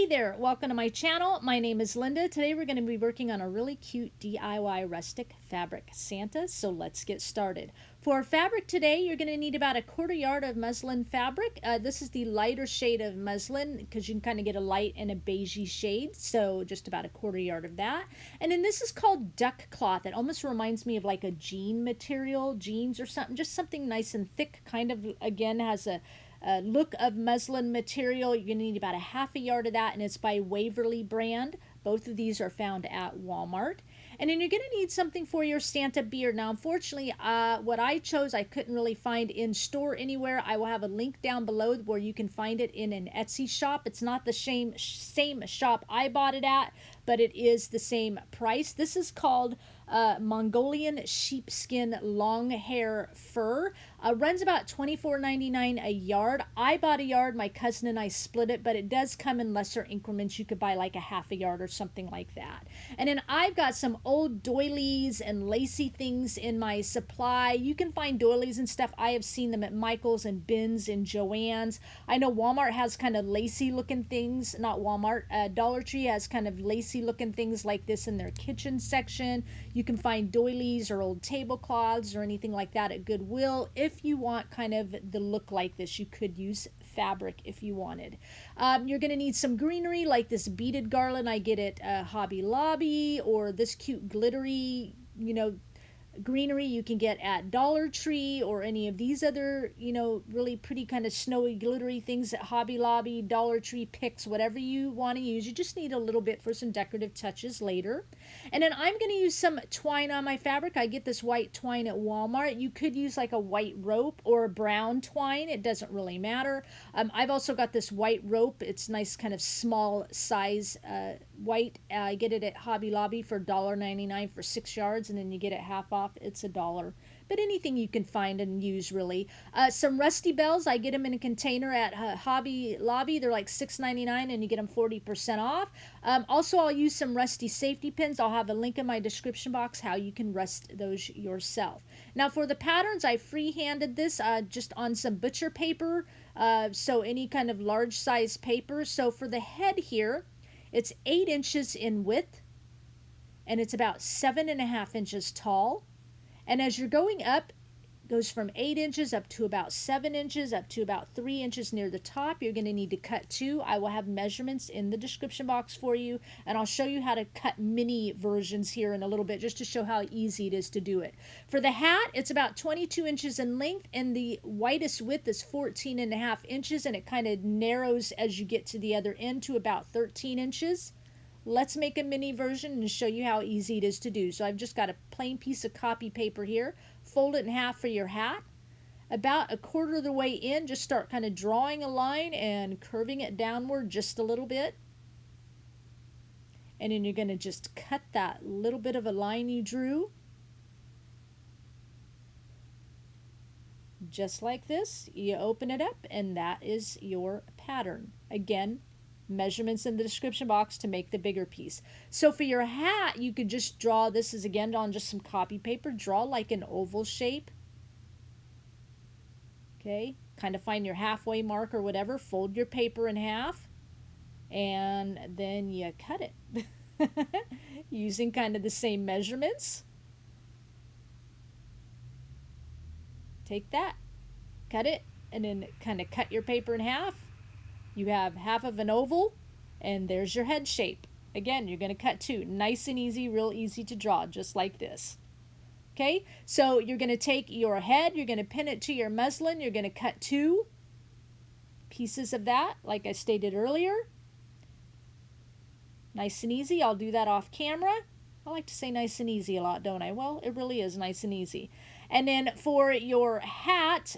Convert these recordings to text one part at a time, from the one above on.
Hey there, welcome to my channel. My name is Linda. Today we're going to be working on a really cute DIY rustic fabric Santa, so let's get started. For fabric today, you're going to need about a quarter yard of muslin fabric. This is the lighter shade of muslin because you can kind of get a light and a beigey shade, so just about a quarter yard of that. And then this is called duck cloth. It almost reminds me of like a jean material, jeans or something, just something nice and thick, kind of, again, has a look of muslin material. You're going to need about a half a yard of that, and it's by Waverly brand. Both of these are found at Walmart. And then you're going to need something for your Santa beard. Now, unfortunately, what I chose, I couldn't really find in store anywhere. I will have a link down below where you can find it in an Etsy shop. It's not the same shop I bought it at, but it is the same price. This is called Mongolian Sheepskin Longhair Fur. Runs about $24.99 a yard. I bought a yard, my cousin and I split it, but it does come in lesser increments. You could buy like a half a yard or something like that. And then I've got some old doilies and lacy things in my supply. You can find doilies and stuff. I have seen them at Michael's and Ben's and Joann's. I know Walmart has kind of lacy looking things. Not Walmart. Dollar Tree has kind of lacy looking things like this in their kitchen section. You can find doilies or old tablecloths or anything like that at Goodwill. If you want kind of the look like this, you could use fabric if you wanted. You're going to need some greenery like this beaded garland I get at Hobby Lobby, or this cute glittery, greenery you can get at Dollar Tree, or any of these other, really pretty kind of snowy glittery things at Hobby Lobby, Dollar Tree, Picks, whatever you want to use. You just need a little bit for some decorative touches later. And then I'm going to use some twine on my fabric. I get this white twine at Walmart. You could use like a white rope or a brown twine. It doesn't really matter. I've also got this white rope. It's nice kind of small size white. I get it at Hobby Lobby for $1.99 for 6 yards, and then you get it half off. It's $1, but anything you can find and use, really. Some Rusty bells, I get them in a container at Hobby Lobby. They're like $6.99, and you get them 40% off. Also, I'll use some Rusty safety pins. I'll have a link in my description box how you can rust those yourself. Now, for the patterns, I free-handed this just on some butcher paper, so any kind of large size paper. So for the head here, it's 8 inches in width, and it's about 7.5 inches tall. And as you're going up, it goes from 8 inches up to about 7 inches, up to about 3 inches near the top. You're going to need to cut 2. I will have measurements in the description box for you, and I'll show you how to cut mini versions here in a little bit, just to show how easy it is to do it. For the hat, it's about 22 inches in length, and the widest width is 14.5 inches, and it kind of narrows as you get to the other end to about 13 inches. Let's make a mini version and show you how easy it is to do. So I've just got a plain piece of copy paper here. Fold it in half for your hat. About a quarter of the way in, just start kind of drawing a line and curving it downward just a little bit. And then you're going to just cut that little bit of a line you drew. Just like this. You open it up, and that is your pattern. Again, measurements in the description box to make the bigger piece. So for your hat, you could just draw, this is again on just some copy paper, draw like an oval shape. Okay, kind of find your halfway mark or whatever, fold your paper in half, and then you cut it using kind of the same measurements. Take that, cut it, and then kind of cut your paper in half. You have half of an oval, and there's your head shape. Again, you're going to cut 2. Nice and easy, real easy to draw, just like this. Okay, so you're going to take your head, you're going to pin it to your muslin, you're going to cut 2 pieces of that, like I stated earlier. Nice and easy. I'll do that off camera. I like to say nice and easy a lot, don't I? Well, it really is nice and easy. And then for your hat,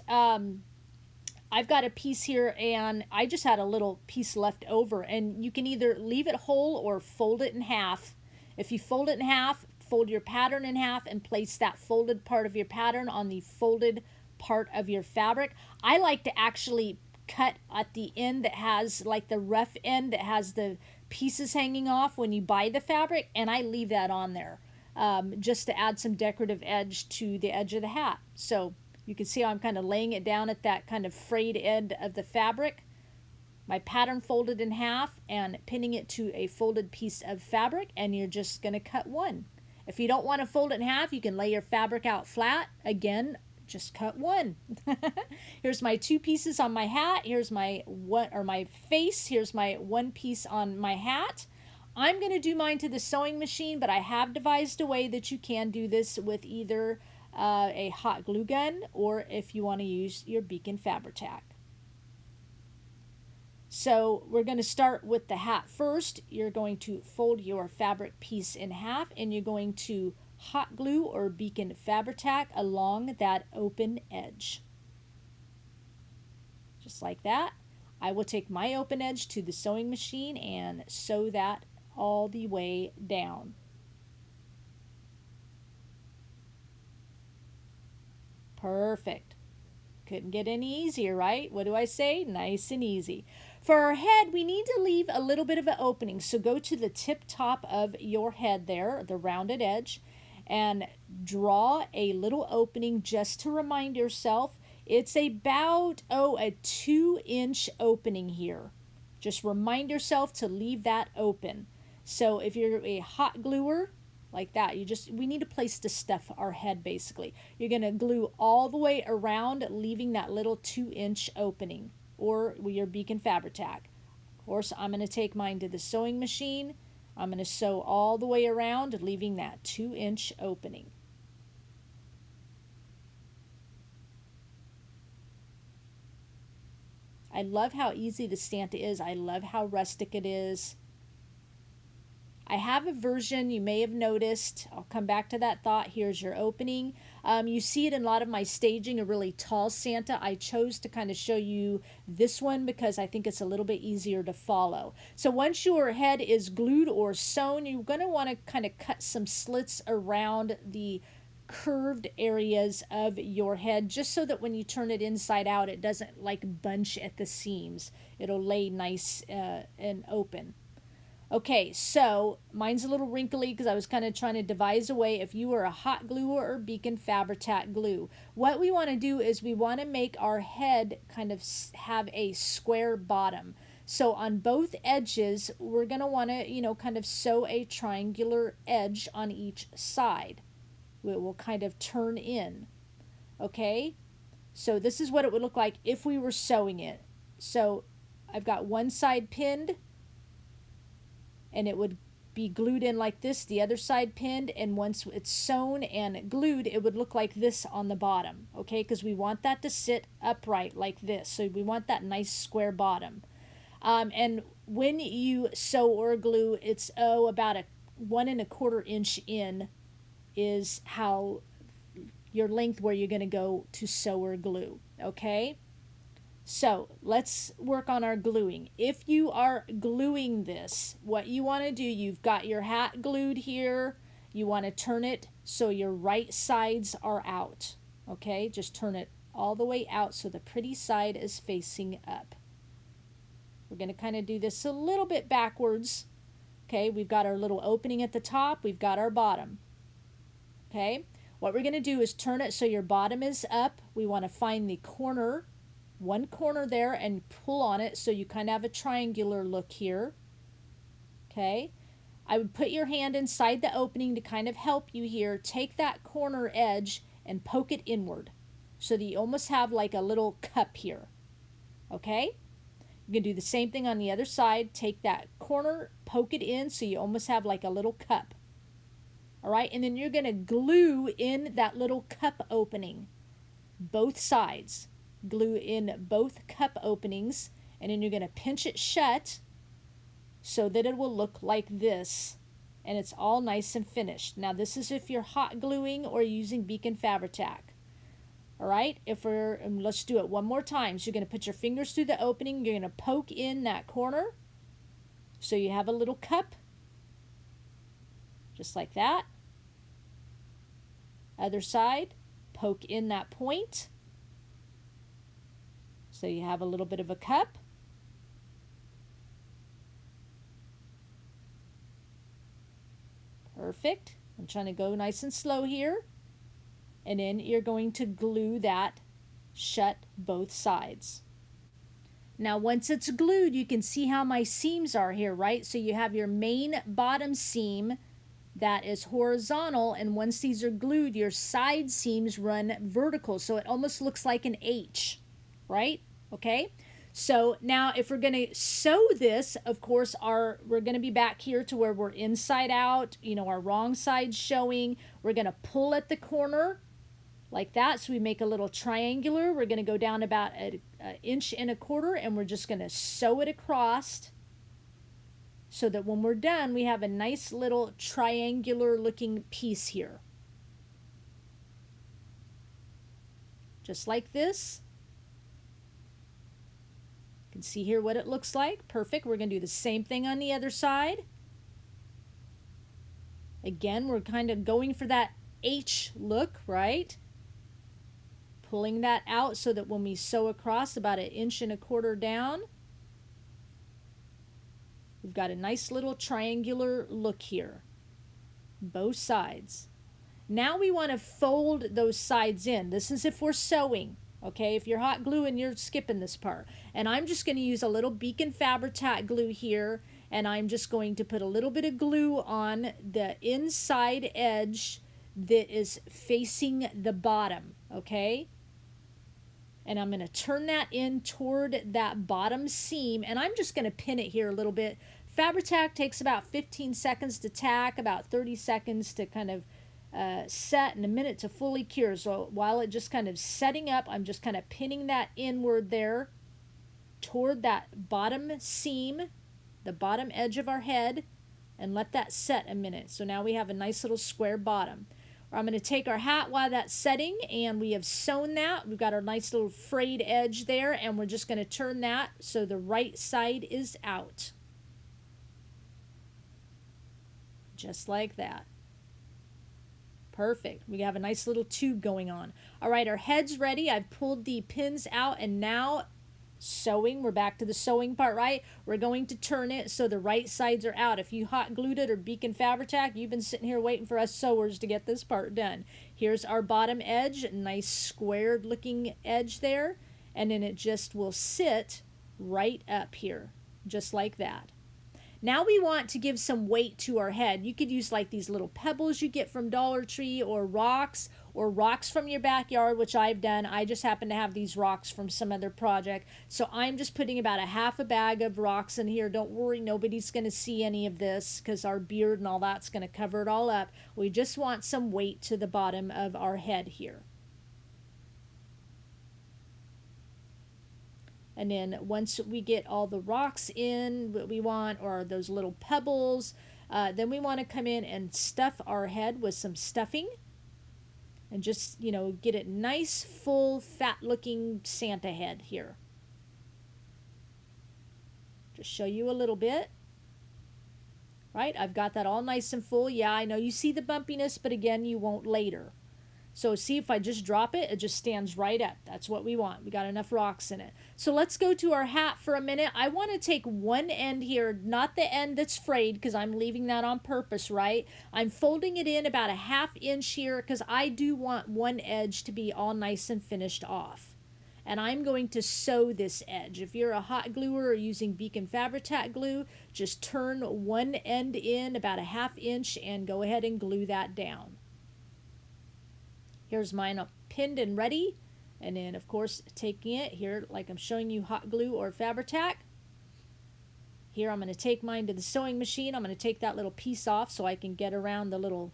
I've got a piece here, and I just had a little piece left over, and you can either leave it whole or fold it in half. If you fold it in half, fold your pattern in half and place that folded part of your pattern on the folded part of your fabric. I like to actually cut at the end that has like the rough end that has the pieces hanging off when you buy the fabric, and I leave that on there just to add some decorative edge to the edge of the hat. So you can see how I'm kind of laying it down at that kind of frayed end of the fabric. my pattern folded in half and pinning it to a folded piece of fabric, and you're just going to cut one. If you don't want to fold it in half, you can lay your fabric out flat. Again, just cut one. Here's my two pieces on my hat. Here's my my face. Here's my one piece on my hat. I'm going to do mine to the sewing machine, but I have devised a way that you can do this with either a hot glue gun or if you want to use your beacon Fabri-Tac. So we're going to start with the hat first. You're going to fold your fabric piece in half and you're going to hot glue or beacon Fabri-Tac along that open edge. Just like that. I will take my open edge to the sewing machine and sew that all the way down. Perfect. Couldn't get any easier, right? What do I say? Nice and easy. For our head, we need to leave a little bit of an opening. So go to the tip top of your head there, the rounded edge, and draw a little opening just to remind yourself it's about, a 2-inch opening here. Just remind yourself to leave that open. So if you're a hot gluer, like that, we need a place to stuff our head basically. You're going to glue all the way around, leaving that little 2-inch opening, or with your beacon Fabri-Tac. Of course, I'm going to take mine to the sewing machine. I'm going to sew all the way around, leaving that 2-inch opening. I love how easy the Santa is. I love how rustic it is. I have a version you may have noticed. I'll come back to that thought. Here's your opening. You see it in a lot of my staging, a really tall Santa. I chose to kind of show you this one because I think it's a little bit easier to follow. So once your head is glued or sewn, you're going to want to kind of cut some slits around the curved areas of your head, just so that when you turn it inside out, it doesn't like bunch at the seams. It'll lay nice and open. Okay, so mine's a little wrinkly because I was kind of trying to devise a way if you were a hot gluer or beacon Fabri-Tac glue. What we want to do is we want to make our head kind of have a square bottom. So on both edges, we're going to want to, kind of sew a triangular edge on each side. It will kind of turn in. Okay, so this is what it would look like if we were sewing it. So I've got one side pinned, and it would be glued in like this, the other side pinned, and once it's sewn and glued, it would look like this on the bottom, okay? Because we want that to sit upright like this, so we want that nice square bottom. And when you sew or glue, it's about a 1 1/4 inch in is how your length where you're going to go to sew or glue, okay? So let's work on our gluing. If you are gluing this, what you want to do, you've got your hat glued here. You want to turn it so your right sides are out. Okay, just turn it all the way out so the pretty side is facing up. We're going to kind of do this a little bit backwards. Okay, we've got our little opening at the top. We've got our bottom. Okay, what we're going to do is turn it so your bottom is up. We want to find the corner, one corner there, and pull on it so you kind of have a triangular look here. Okay, I would put your hand inside the opening to kind of help you here. Take that corner edge and poke it inward so that you almost have like a little cup here. Okay, you can do the same thing on the other side. Take that corner, poke it in so you almost have like a little cup. All right, and then you're going to glue in that little cup opening, both sides. Glue in both cup openings, and then you're going to pinch it shut so that it will look like this, and it's all nice and finished. Now this is if you're hot gluing or using beacon Fabri-Tac. All right, let's do it one more time. So you're going to put your fingers through the opening, you're going to poke in that corner so you have a little cup, just like that. Other side, poke in that point so you have a little bit of a cup. Perfect. I'm trying to go nice and slow here. And then you're going to glue that shut both sides. Now, once it's glued, you can see how my seams are here, right? So you have your main bottom seam that is horizontal, and once these are glued, your side seams run vertical. So it almost looks like an H, right? Okay. So now if we're going to sew this, of course, we're going to be back here to where we're inside out, you know, our wrong side showing. We're going to pull at the corner like that. So we make a little triangular. We're going to go down about an inch and a quarter, and we're just going to sew it across so that when we're done, we have a nice little triangular looking piece here. Just like this. You can see here what it looks like. Perfect. We're going to do the same thing on the other side. Again, we're kind of going for that H look, right? Pulling that out so that when we sew across about an inch and a quarter down, we've got a nice little triangular look here, both sides. Now we want to fold those sides in. This is if we're sewing, okay? If you're hot gluing, you're skipping this part. And I'm just going to use a little Beacon Fabri-Tac glue here, and I'm just going to put a little bit of glue on the inside edge that is facing the bottom, okay? And I'm going to turn that in toward that bottom seam, and I'm just going to pin it here a little bit. Fabri-Tac takes about 15 seconds to tack, about 30 seconds to kind of set, and a minute to fully cure. So while it just kind of setting up, I'm just kind of pinning that inward there toward that bottom seam, the bottom edge of our head, and let that set a minute. So now we have a nice little square bottom. I'm going to take our hat while that's setting, and we have sewn that. We've got our nice little frayed edge there, and we're just going to turn that so the right side is out. Just like that. Perfect. We have a nice little tube going on. All right, our head's ready. I've pulled the pins out, and now sewing. We're back to the sewing part, right? We're going to turn it so the right sides are out. If you hot glued it or Beacon Fabri-Tac, you've been sitting here waiting for us sewers to get this part done. Here's our bottom edge, nice squared looking edge there, and then it just will sit right up here, just like that. Now we want to give some weight to our head. You could use like these little pebbles you get from Dollar Tree, or rocks from your backyard, which I've done. I just happen to have these rocks from some other project. So I'm just putting about a half a bag of rocks in here. Don't worry, nobody's going to see any of this because our beard and all that's going to cover it all up. We just want some weight to the bottom of our head here. And then once we get all the rocks in what we want, or those little pebbles, then we want to come in and stuff our head with some stuffing. And just, you know, get it nice, full, fat-looking Santa head here. Just show you a little bit. Right, I've got that all nice and full. Yeah, I know you see the bumpiness, but again, you won't later. So see, if I just drop it, it just stands right up. That's what we want. We got enough rocks in it. So let's go to our hat for a minute. I want to take one end here, not the end that's frayed, because I'm leaving that on purpose, right? I'm folding it in about a ½ inch here because I do want one edge to be all nice and finished off. And I'm going to sew this edge. If you're a hot gluer or using Beacon Fabri-Tac glue, just turn one end in about a ½ inch and go ahead and glue that down. Here's mine up pinned and ready. And then, of course, taking it here, like I'm showing you hot glue or Fabri-Tac. Here, I'm going to take mine to the sewing machine. I'm going to take that little piece off so I can get around the little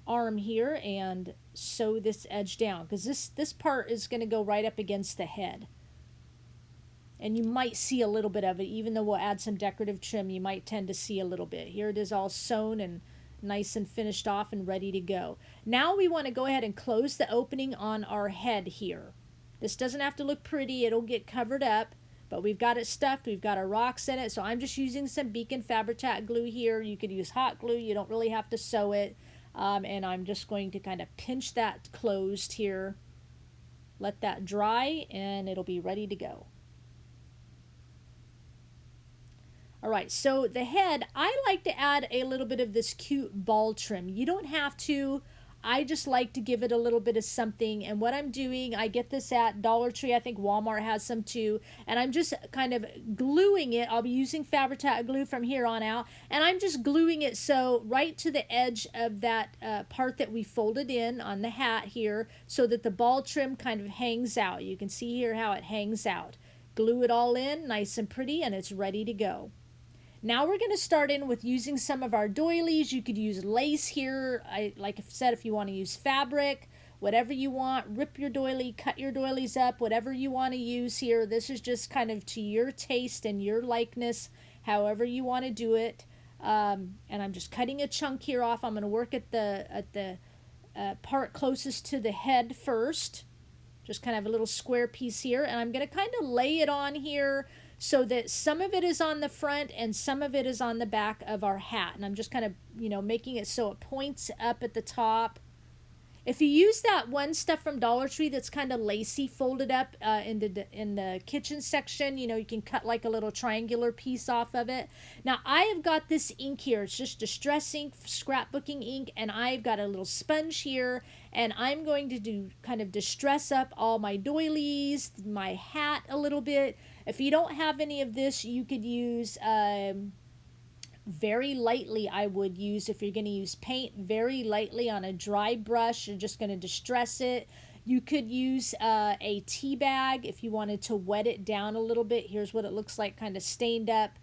arm here and sew this edge down. Because this part is going to go right up against the head. And you might see a little bit of it. Even though we'll add some decorative trim, you might tend to see a little bit. Here it is all sewn and nice and finished off and ready to go. Now we want to go ahead and close the opening on our head here. This doesn't have to look pretty. It'll get covered up, but we've got it stuffed. We've got our rocks in it. So I'm just using some Beacon Fabri-Tac glue here. You could use hot glue. You don't really have to sew it. And I'm just going to kind of pinch that closed here. Let that dry and it'll be ready to go. All right, so the head, I like to add a little bit of this cute ball trim. You don't have to. I just like to give it a little bit of something. And what I'm doing, I get this at Dollar Tree. I think Walmart has some too. And I'm just kind of gluing it. I'll be using Fabri-Tac glue from here on out. And I'm just gluing it so right to the edge of that part that we folded in on the hat here, so that the ball trim kind of hangs out. You can see here how it hangs out. Glue it all in nice and pretty, and it's ready to go. Now we're going to start in with using some of our doilies. You could use lace here. Like I said, if you want to use fabric, whatever you want, rip your doily, cut your doilies up, whatever you want to use here. This is just kind of to your taste and your likeness, however you want to do it. And I'm just cutting a chunk here off. I'm going to work at the part closest to the head first. Just kind of a little square piece here. And I'm going to kind of lay it on here so that some of it is on the front and some of it is on the back of our hat. And I'm just kind of, making it so it points up at the top. If you use that one stuff from Dollar Tree that's kind of lacy, folded up in the kitchen section, you can cut like a little triangular piece off of it. Now I have got this ink here. It's just distress ink, scrapbooking ink, and I've got a little sponge here, and I'm going to do kind of distress up all my doilies, my hat a little bit. If you don't have any of this, you could use very lightly. I would use, if you're going to use paint, very lightly on a dry brush. You're just going to distress it. You could use a tea bag if you wanted to wet it down a little bit. Here's what it looks like, kind of stained up,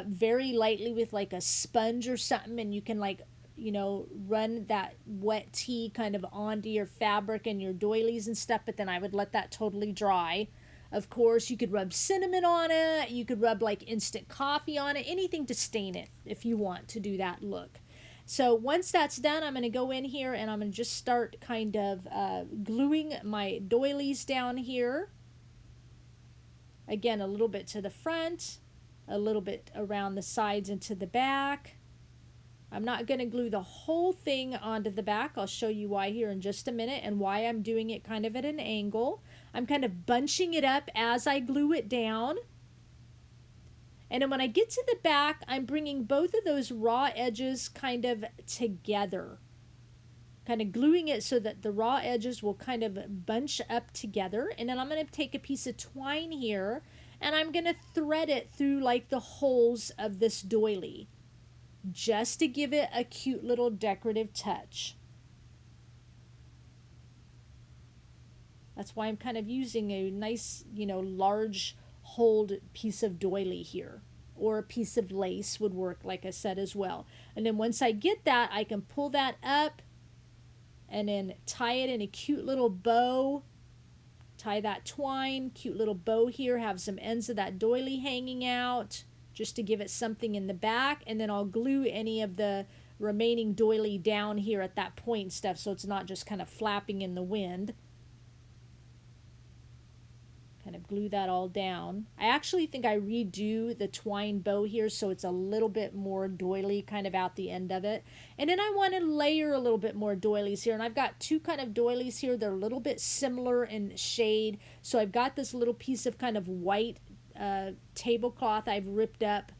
very lightly with like a sponge or something, and you can run that wet tea kind of onto your fabric and your doilies and stuff, but then I would let that totally dry. Of course, you could rub cinnamon on it. You could rub like instant coffee on it, anything to stain it if you want to do that look. So once that's done, I'm going to go in here and I'm going to just start kind of gluing my doilies down here. Again, a little bit to the front, a little bit around the sides and to the back. I'm not going to glue the whole thing onto the back. I'll show you why here in just a minute and why I'm doing it kind of at an angle. I'm kind of bunching it up as I glue it down. And then when I get to the back, I'm bringing both of those raw edges kind of together. Kind of gluing it so that the raw edges will kind of bunch up together. And then I'm going to take a piece of twine here and I'm going to thread it through like the holes of this doily, just to give it a cute little decorative touch. That's why I'm kind of using a nice, large hold piece of doily here, or a piece of lace would work, like I said, as well. And then once I get that, I can pull that up and then tie it in a cute little bow. Tie that twine, cute little bow here, have some ends of that doily hanging out, just to give it something in the back. And then I'll glue any of the remaining doily down here at that point and stuff, so it's not just kind of flapping in the wind. Kind of glue that all down. I actually think I redo the twine bow here so it's a little bit more doily kind of out the end of it. And then I want to layer a little bit more doilies here, and I've got two kind of doilies here. They're a little bit similar in shade. So I've got this little piece of kind of white tablecloth I've ripped up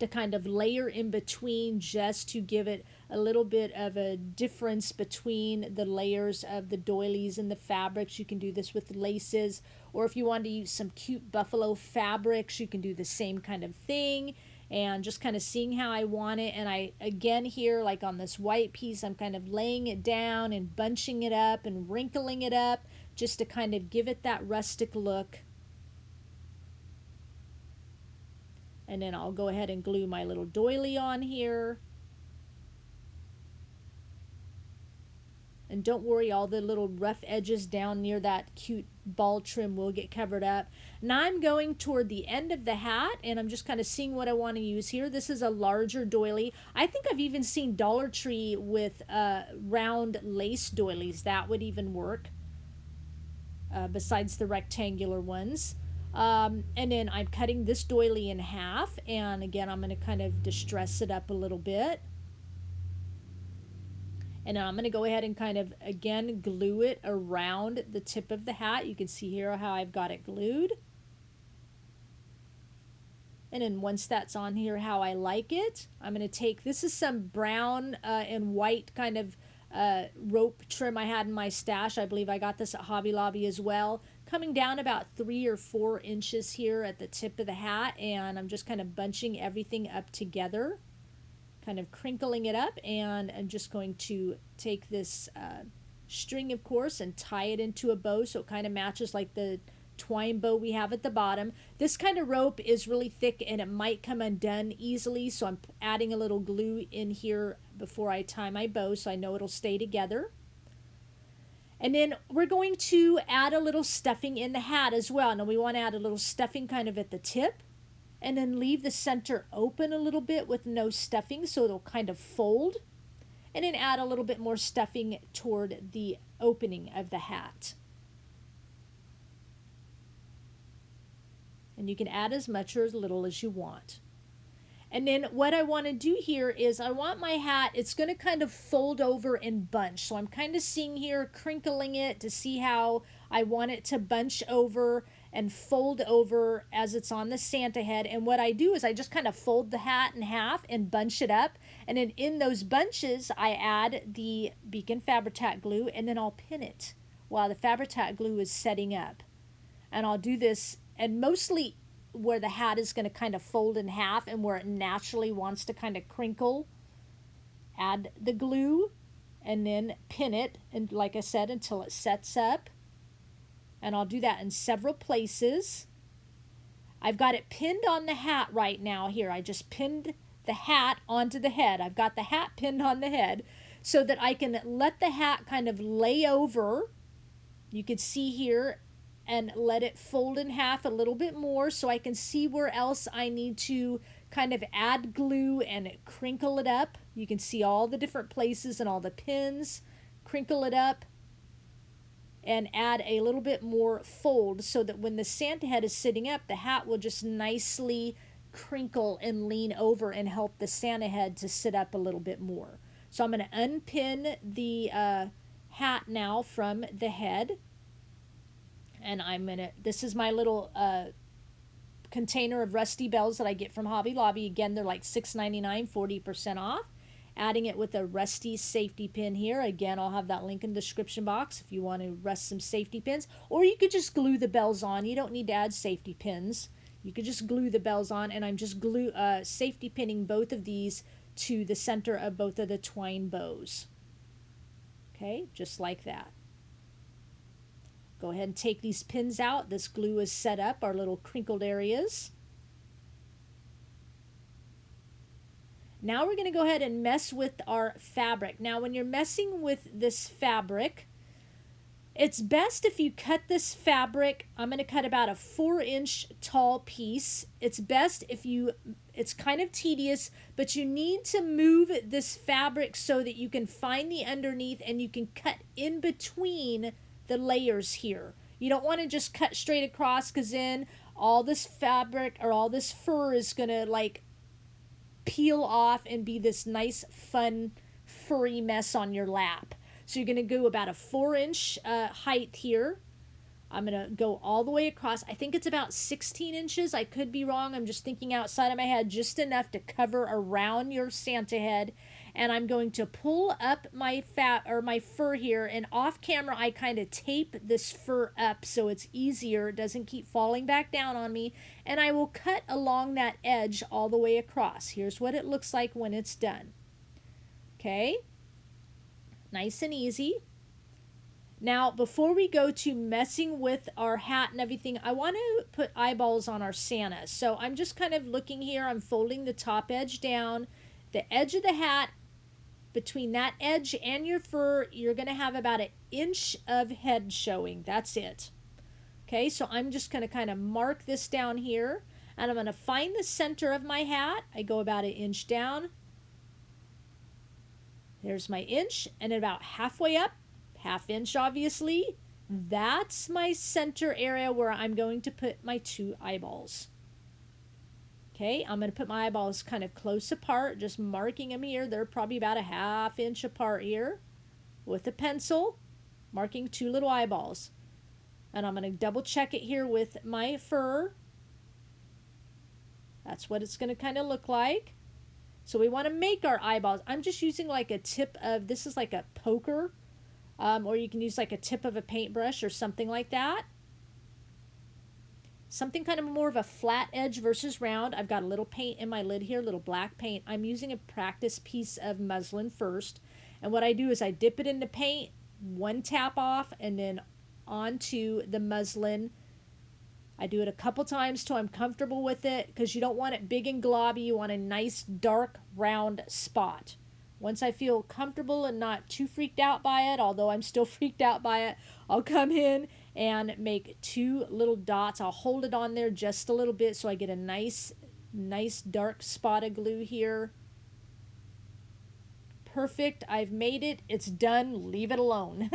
to kind of layer in between, just to give it a little bit of a difference between the layers of the doilies and the fabrics. You can do this with laces, or if you want to use some cute buffalo fabrics, you can do the same kind of thing. And just kind of seeing how I want it. And I, again here, like on this white piece, I'm kind of laying it down and bunching it up and wrinkling it up, just to kind of give it that rustic look. And then I'll go ahead and glue my little doily on here. And don't worry, all the little rough edges down near that cute ball trim will get covered up. Now I'm going toward the end of the hat, and I'm just kind of seeing what I want to use here. This is a larger doily. I think I've even seen Dollar Tree with round lace doilies. That would even work, besides the rectangular ones. And then I'm cutting this doily in half, and again I'm going to kind of distress it up a little bit. And now I'm going to go ahead and kind of, again, glue it around the tip of the hat. You can see here how I've got it glued. And then once that's on here how I like it, I'm going to take, this is some brown and white kind of rope trim I had in my stash. I believe I got this at Hobby Lobby as well. Coming down about 3 or 4 inches here at the tip of the hat, and I'm just kind of bunching everything up together, kind of crinkling it up, and I'm just going to take this string, of course, and tie it into a bow so it kind of matches like the twine bow we have at the bottom. This kind of rope is really thick and it might come undone easily, so I'm adding a little glue in here before I tie my bow so I know it'll stay together. And then we're going to add a little stuffing in the hat as well. Now we want to add a little stuffing kind of at the tip, and then leave the center open a little bit with no stuffing so it'll kind of fold, and then add a little bit more stuffing toward the opening of the hat. And you can add as much or as little as you want. And then what I want to do here is I want my hat, it's going to kind of fold over and bunch. So I'm kind of seeing here, crinkling it to see how I want it to bunch over and fold over as it's on the Santa head. And what I do is I just kind of fold the hat in half and bunch it up. And then in those bunches, I add the Beacon Fabri-Tac glue, and then I'll pin it while the Fabri-Tac glue is setting up. And I'll do this, and mostly where the hat is going to kind of fold in half and where it naturally wants to kind of crinkle, add the glue and then pin it, and like I said, until it sets up. And I'll do that in several places. I've got it pinned on the hat right now here. I just pinned the hat onto the head. I've got the hat pinned on the head so that I can let the hat kind of lay over. You can see here, and let it fold in half a little bit more so I can see where else I need to kind of add glue and crinkle it up. You can see all the different places and all the pins. Crinkle it up and add a little bit more fold so that when the Santa head is sitting up, the hat will just nicely crinkle and lean over and help the Santa head to sit up a little bit more. So I'm going to unpin the hat now from the head. And this is my little container of Rusty bells that I get from Hobby Lobby. Again, they're like $6.99, 40% off. Adding it with a Rusty safety pin here. Again, I'll have that link in the description box if you want to rust some safety pins. Or you could just glue the bells on. You don't need to add safety pins. You could just glue the bells on. And I'm just safety pinning both of these to the center of both of the twine bows. Okay, just like that. Go ahead and take these pins out. This glue is set up, our little crinkled areas. Now we're going to go ahead and mess with our fabric. Now when you're messing with this fabric, it's best if you cut this fabric. I'm going to cut about a 4-inch tall piece. It's best if it's kind of tedious, but you need to move this fabric so that you can find the underneath and you can cut in between the layers here. You don't want to just cut straight across, because then all this fabric or all this fur is going to like peel off and be this nice fun furry mess on your lap. So you're going to go about a 4-inch height here. I'm going to go all the way across. I think it's about 16 inches. I could be wrong. I'm just thinking outside of my head, just enough to cover around your Santa head. And I'm going to pull up my my fur here, and off camera I kind of tape this fur up so it's easier, it doesn't keep falling back down on me, and I will cut along that edge all the way across. Here's what it looks like when it's done. Okay, nice and easy. Now before we go to messing with our hat and everything, I want to put eyeballs on our Santa. So I'm just kind of looking here, I'm folding the top edge down. The edge of the hat, between that edge and your fur, you're going to have about 1 inch of head showing. That's it. Okay, so I'm just going to kind of mark this down here, and I'm going to find the center of my hat. I go about 1 inch down. There's my inch, and about halfway up, 1/2 inch obviously, that's my center area where I'm going to put my 2 eyeballs. Okay, I'm going to put my eyeballs kind of close apart, just marking them here. They're probably about 1/2 inch apart here with a pencil, marking 2 little eyeballs. And I'm going to double check it here with my fur. That's what it's going to kind of look like. So we want to make our eyeballs. I'm just using like a tip of, this is like a poker, or you can use like a tip of a paintbrush or something like that. Something kind of more of a flat edge versus round. I've got a little paint in my lid here, little black paint. I'm using a practice piece of muslin first. And what I do is I dip it into paint, one tap off, and then onto the muslin. I do it a couple times till I'm comfortable with it, because you don't want it big and globby. You want a nice dark round spot. Once I feel comfortable and not too freaked out by it, although I'm still freaked out by it, I'll come in and make 2 little dots. I'll hold it on there just a little bit so I get a nice dark spot of glue here. Perfect. I've made it. It's done. Leave it alone.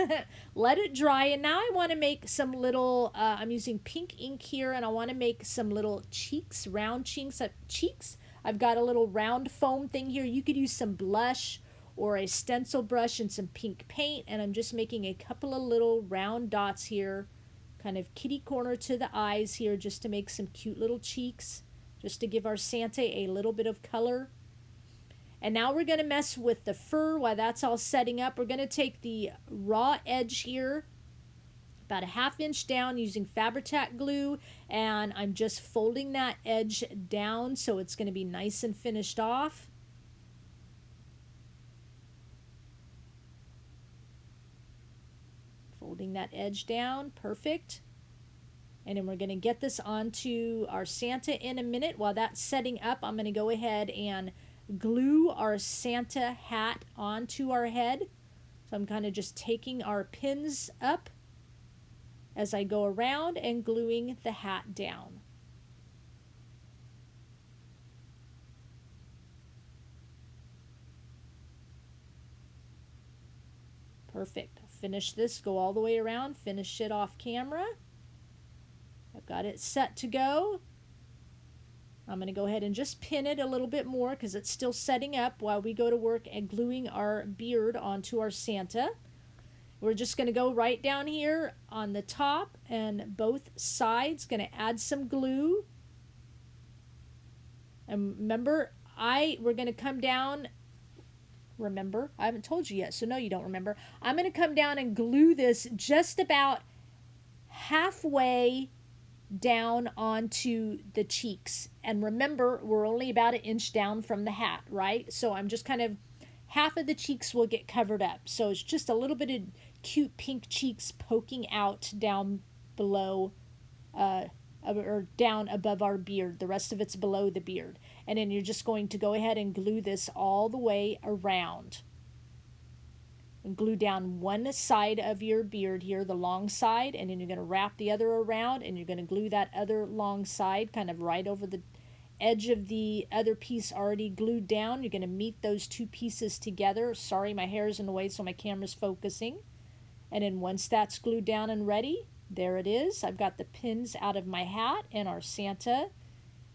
Let it dry. And now I want to make some little, I'm using pink ink here, and I want to make some little cheeks, round cheeks. I've got a little round foam thing here. You could use some blush or a stencil brush and some pink paint, and I'm just making a couple of little round dots here, kind of kitty corner to the eyes here, just to make some cute little cheeks, just to give our Santa a little bit of color. And now we're going to mess with the fur while that's all setting up. We're going to take the raw edge here, about a 1/2 inch down, using Fabri-Tac glue, and I'm just folding that edge down so it's going to be nice and finished off. Folding that edge down, perfect. And then we're going to get this onto our Santa in a minute. While that's setting up, I'm going to go ahead and glue our Santa hat onto our head. So I'm kind of just taking our pins up as I go around and gluing the hat down. Perfect. Finish this, go all the way around, finish it off camera. I've got it set to go. I'm going to go ahead and just pin it a little bit more because it's still setting up while we go to work and gluing our beard onto our Santa. We're just going to go right down here on the top and both sides, going to add some glue. And remember, we're going to come down. Remember, I haven't told you yet, so no, you don't remember. I'm going to come down and glue this just about halfway down onto the cheeks. And remember, we're only about 1 inch down from the hat, right? So I'm just kind of, half of the cheeks will get covered up. So it's just a little bit of cute pink cheeks poking out down below, or down above our beard. The rest of it's below the beard. And then you're just going to go ahead and glue this all the way around. And glue down one side of your beard here, the long side, and then you're going to wrap the other around, and you're going to glue that other long side kind of right over the edge of the other piece already glued down. You're going to meet those 2 pieces together. Sorry, my hair is in the way, so my camera's focusing. And then once that's glued down and ready, there it is. I've got the pins out of my hat, and our Santa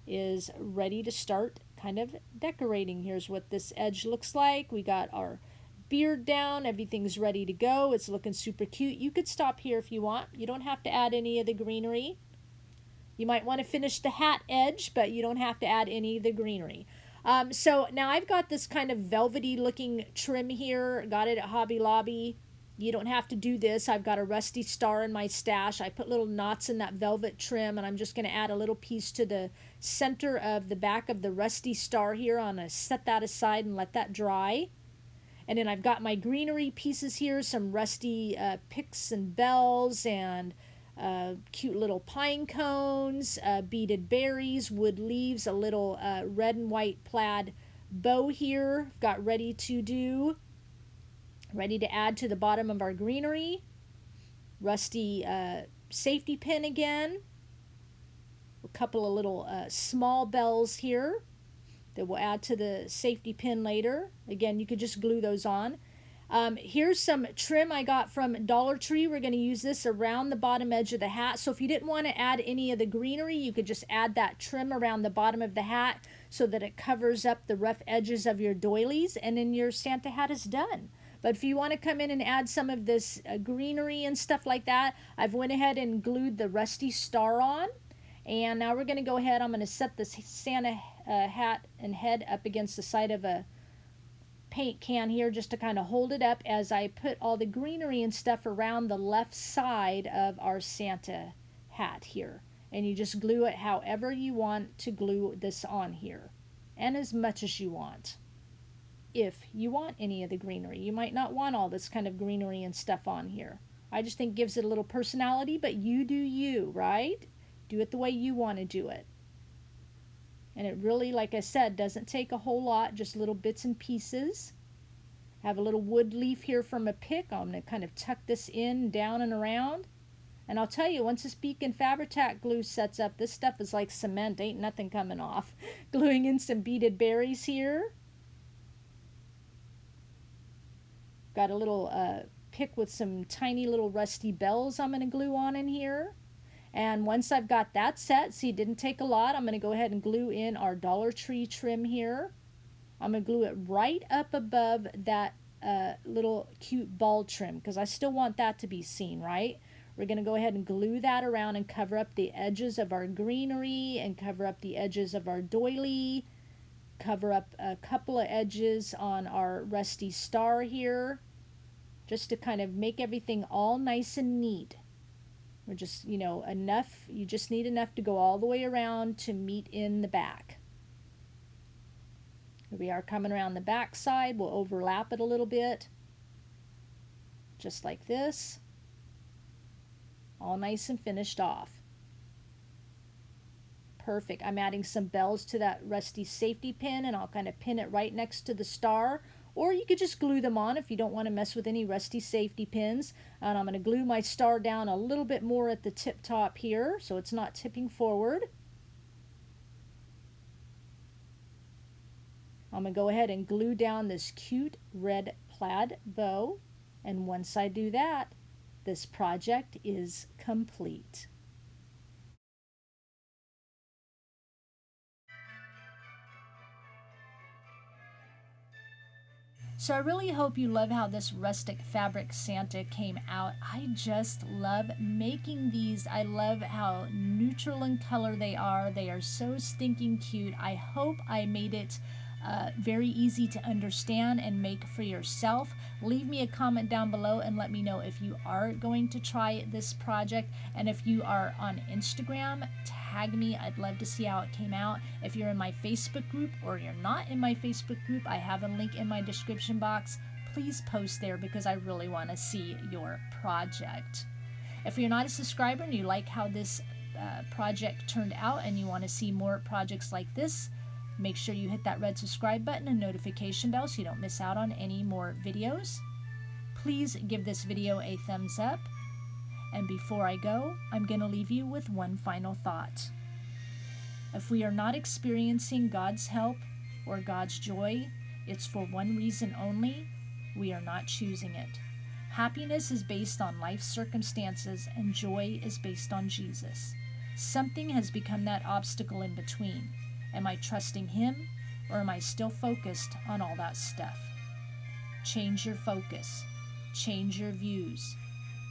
is ready to start kind of decorating. Here's what this edge looks like. We got our beard down, everything's ready to go. It's looking super cute. You could stop here if you want. You don't have to add any of the greenery. You might want to finish the hat edge, but you don't have to add any of the greenery. So now I've got this kind of velvety looking trim here. Got it at Hobby Lobby. You don't have to do this. I've got a rusty star in my stash. I put little knots in that velvet trim, and I'm just going to add a little piece to the center of the back of the rusty star here. I'm going to set that aside and let that dry. And then I've got my greenery pieces here, some rusty picks and bells, and cute little pine cones, beaded berries, wood leaves, a little red and white plaid bow here. I've got ready to add to the bottom of our greenery. Rusty safety pin again. A couple of little small bells here that we'll add to the safety pin later. Again, you could just glue those on. Here's some trim I got from Dollar Tree. We're going to use this around the bottom edge of the hat. So if you didn't want to add any of the greenery, you could just add that trim around the bottom of the hat so that it covers up the rough edges of your doilies, and then your Santa hat is done. But if you want to come in and add some of this greenery and stuff like that, I've went ahead and glued the rusty star on. And now we're going to go ahead. I'm going to set this Santa hat and head up against the side of a paint can here just to kind of hold it up as I put all the greenery and stuff around the left side of our Santa hat here. And you just glue it however you want to glue this on here, and as much as you want. If you want any of the greenery, you might not want all this kind of greenery and stuff on here. I just think it gives it a little personality, but you do you, right? Do it the way you want to do it. And it really, like I said, doesn't take a whole lot, just little bits and pieces. I have a little wood leaf here from a pick. I'm going to kind of tuck this in, down and around. And I'll tell you, once this Beacon Fabri-Tac glue sets up, this stuff is like cement. Ain't nothing coming off. Gluing in some beaded berries here. Got a little pick with some tiny little rusty bells I'm going to glue on in here. And once I've got that set, see, it didn't take a lot, I'm going to go ahead and glue in our Dollar Tree trim here. I'm going to glue it right up above that little cute ball trim, because I still want that to be seen, right? We're going to go ahead and glue that around and cover up the edges of our greenery and cover up the edges of our doily. Cover up a couple of edges on our rusty star here, just to kind of make everything all nice and neat. We're just, enough, you just need enough to go all the way around to meet in the back. Here we are coming around the back side. We'll overlap it a little bit, just like this. All nice and finished off. Perfect. I'm adding some bells to that rusty safety pin, and I'll kind of pin it right next to the star. Or you could just glue them on if you don't want to mess with any rusty safety pins. And I'm going to glue my star down a little bit more at the tip top here so it's not tipping forward. I'm going to go ahead and glue down this cute red plaid bow. And once I do that, this project is complete. So I really hope you love how this rustic fabric Santa came out. I just love making these. I love how neutral in color they are. They are so stinking cute. I hope I made it very easy to understand and make for yourself. Leave me a comment down below and let me know if you are going to try this project, and if you are on Instagram, tag me. I'd love to see how it came out. If you're in my Facebook group or you're not in my Facebook group, I have a link in my description box. Please post there because I really want to see your project. If you're not a subscriber and you like how this project turned out and you want to see more projects like this, make sure you hit that red subscribe button and notification bell so you don't miss out on any more videos. Please give this video a thumbs up. And before I go, I'm going to leave you with one final thought. If we are not experiencing God's help or God's joy, it's for one reason only: we are not choosing it. Happiness is based on life circumstances, and joy is based on Jesus. Something has become that obstacle in between. Am I trusting Him, or am I still focused on all that stuff? Change your focus. Change your views.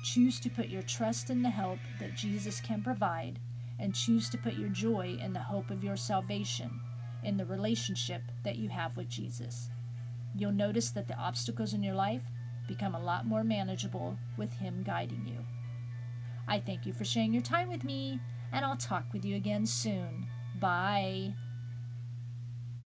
Choose to put your trust in the help that Jesus can provide, and choose to put your joy in the hope of your salvation, in the relationship that you have with Jesus. You'll notice that the obstacles in your life become a lot more manageable with Him guiding you. I thank you for sharing your time with me, and I'll talk with you again soon. Bye.